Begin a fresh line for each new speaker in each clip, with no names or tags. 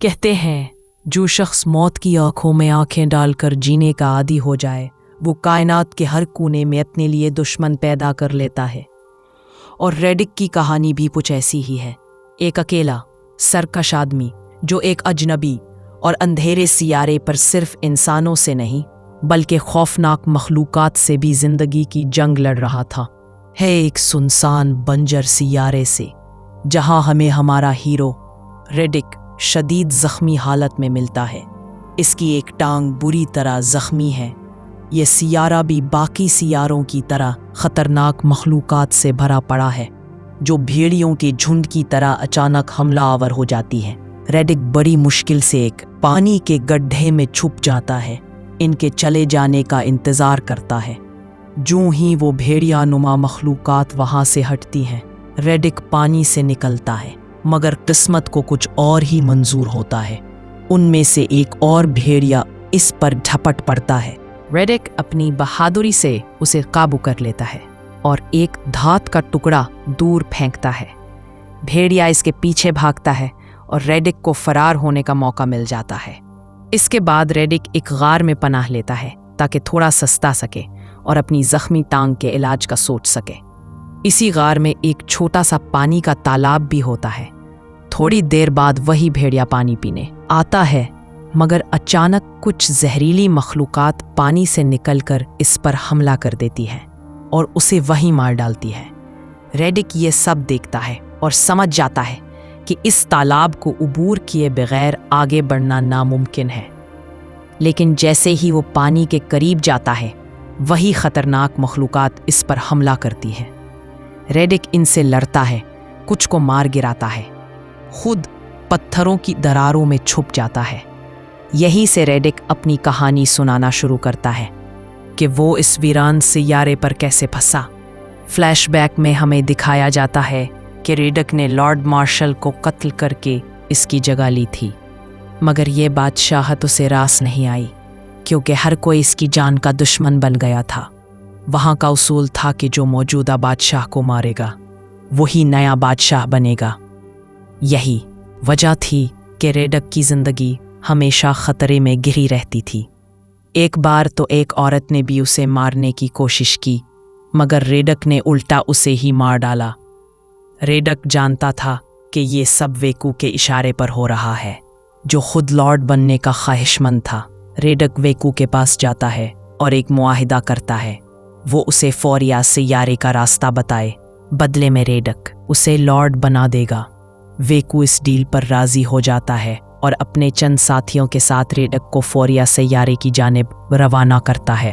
کہتے ہیں جو شخص موت کی آنکھوں میں آنکھیں ڈال کر جینے کا عادی ہو جائے وہ کائنات کے ہر کونے میں اپنے لیے دشمن پیدا کر لیتا ہے، اور ریڈک کی کہانی بھی کچھ ایسی ہی ہے۔ ایک اکیلا سرکش آدمی جو ایک اجنبی اور اندھیرے سیارے پر صرف انسانوں سے نہیں بلکہ خوفناک مخلوقات سے بھی زندگی کی جنگ لڑ رہا تھا، ہے ایک سنسان بنجر سیارے سے جہاں ہمیں ہمارا ہیرو ریڈک شدید زخمی حالت میں ملتا ہے۔ اس کی ایک ٹانگ بری طرح زخمی ہے۔ یہ سیارہ بھی باقی سیاروں کی طرح خطرناک مخلوقات سے بھرا پڑا ہے جو بھیڑیوں کے جھنڈ کی طرح اچانک حملہ آور ہو جاتی ہیں۔ ریڈک بڑی مشکل سے ایک پانی کے گڈھے میں چھپ جاتا ہے، ان کے چلے جانے کا انتظار کرتا ہے۔ جوں ہی وہ بھیڑیا نما مخلوقات وہاں سے ہٹتی ہیں، ریڈک پانی سے نکلتا ہے، مگر قسمت کو کچھ اور ہی منظور ہوتا ہے۔ ان میں سے ایک اور بھیڑیا اس پر جھپٹ پڑتا ہے۔ ریڈک اپنی بہادری سے اسے قابو کر لیتا ہے اور ایک دھات کا ٹکڑا دور پھینکتا ہے۔ بھیڑیا اس کے پیچھے بھاگتا ہے اور ریڈک کو فرار ہونے کا موقع مل جاتا ہے۔ اس کے بعد ریڈک ایک غار میں پناہ لیتا ہے تاکہ تھوڑا سستا سکے اور اپنی زخمی ٹانگ کے علاج کا سوچ سکے۔ اسی غار میں ایک چھوٹا سا پانی کا تالاب بھی ہوتا ہے۔ تھوڑی دیر بعد وہی بھیڑیا پانی پینے آتا ہے، مگر اچانک کچھ زہریلی مخلوقات پانی سے نکل کر اس پر حملہ کر دیتی ہے اور اسے وہیں مار ڈالتی ہے۔ ریڈک یہ سب دیکھتا ہے اور سمجھ جاتا ہے کہ اس تالاب کو عبور کیے بغیر آگے بڑھنا ناممکن ہے، لیکن جیسے ہی وہ پانی کے قریب جاتا ہے وہی خطرناک مخلوقات اس پر حملہ کرتی ہیں۔ ریڈک ان سے لڑتا ہے، کچھ کو مار گراتا ہے، خود پتھروں کی دراروں میں چھپ جاتا ہے۔ یہیں سے ریڈک اپنی کہانی سنانا شروع کرتا ہے کہ وہ اس ویران سیارے پر کیسے پھنسا۔ فلیش بیک میں ہمیں دکھایا جاتا ہے کہ ریڈک نے لارڈ مارشل کو قتل کر کے اس کی جگہ لی تھی، مگر یہ بادشاہت اسے راس نہیں آئی کیونکہ ہر کوئی اس کی جان کا دشمن بن گیا تھا۔ وہاں کا اصول تھا کہ جو موجودہ بادشاہ کو مارے گا وہی نیا بادشاہ بنے گا۔ یہی وجہ تھی کہ ریڈک کی زندگی ہمیشہ خطرے میں گھری رہتی تھی۔ ایک بار تو ایک عورت نے بھی اسے مارنے کی کوشش کی، مگر ریڈک نے الٹا اسے ہی مار ڈالا۔ ریڈک جانتا تھا کہ یہ سب ویکو کے اشارے پر ہو رہا ہے، جو خود لارڈ بننے کا خواہش مند تھا۔ ریڈک ویکو کے پاس جاتا ہے اور ایک معاہدہ کرتا ہے، وہ اسے فوریا سیارے کا راستہ بتائے، بدلے میں ریڈک اسے لارڈ بنا دے گا۔ ویکو اس ڈیل پر راضی ہو جاتا ہے اور اپنے چند ساتھیوں کے ساتھ ریڈک کو فوریا سیارے کی جانب روانہ کرتا ہے،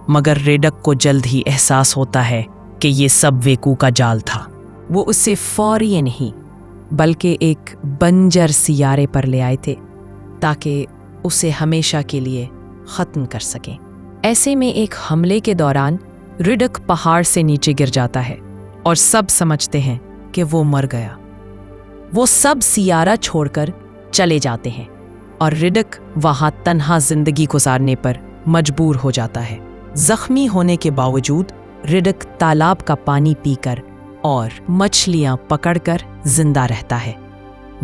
مگر ریڈک کو جلد ہی احساس ہوتا ہے کہ یہ سب ویکو کا جال تھا۔ وہ اسے فوریا نہیں بلکہ ایک بنجر سیارے پر لے آئے تھے تاکہ اسے ہمیشہ کے لیے ختم کر سکیں۔ ایسے میں ایک حملے کے دوران ریڈک پہاڑ سے نیچے گر جاتا ہے اور سب سمجھتے ہیں کہ وہ مر گیا۔ وہ سب سیارہ چھوڑ کر چلے جاتے ہیں اور ریڈک وہاں تنہا زندگی گزارنے پر مجبور ہو جاتا ہے۔ زخمی ہونے کے باوجود ریڈک تالاب کا پانی پی کر اور مچھلیاں پکڑ کر زندہ رہتا ہے۔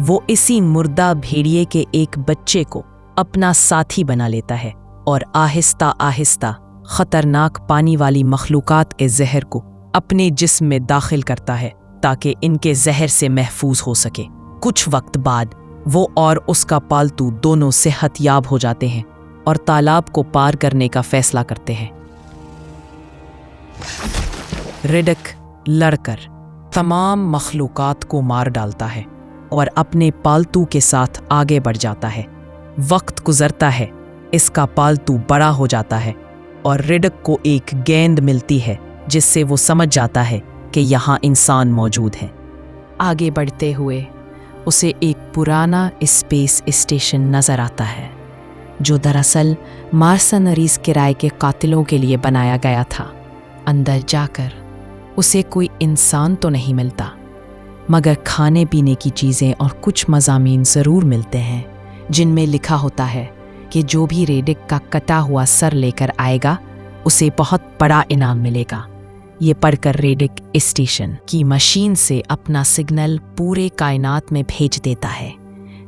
وہ اسی مردہ بھیڑیے کے ایک بچے کو اپنا ساتھی بنا لیتا ہے اور آہستہ آہستہ خطرناک پانی والی مخلوقات کے زہر کو اپنے جسم میں داخل کرتا ہے تاکہ ان کے زہر سے محفوظ ہو سکے۔ کچھ وقت بعد وہ اور اس کا پالتو دونوں صحت یاب ہو جاتے ہیں اور تالاب کو پار کرنے کا فیصلہ کرتے ہیں۔ ریڈک لڑ کر تمام مخلوقات کو مار ڈالتا ہے اور اپنے پالتو کے ساتھ آگے بڑھ جاتا ہے۔ وقت گزرتا ہے، اس کا پالتو بڑا ہو جاتا ہے اور ریڈک کو ایک گیند ملتی ہے جس سے وہ سمجھ جاتا ہے کہ یہاں انسان موجود ہیں۔ آگے بڑھتے ہوئے اسے ایک پرانا اسپیس اسٹیشن نظر آتا ہے جو دراصل مارسنریز کرائے کے قاتلوں کے لیے بنایا گیا تھا۔ اندر جا کر اسے کوئی انسان تو نہیں ملتا، مگر کھانے پینے کی چیزیں اور کچھ مضامین ضرور ملتے ہیں جن میں لکھا ہوتا ہے کہ جو بھی ریڈک کا کٹا ہوا سر لے کر آئے گا اسے بہت بڑا انعام ملے گا۔ یہ پڑھ کر ریڈک اسٹیشن کی مشین سے اپنا سگنل پورے کائنات میں بھیج دیتا ہے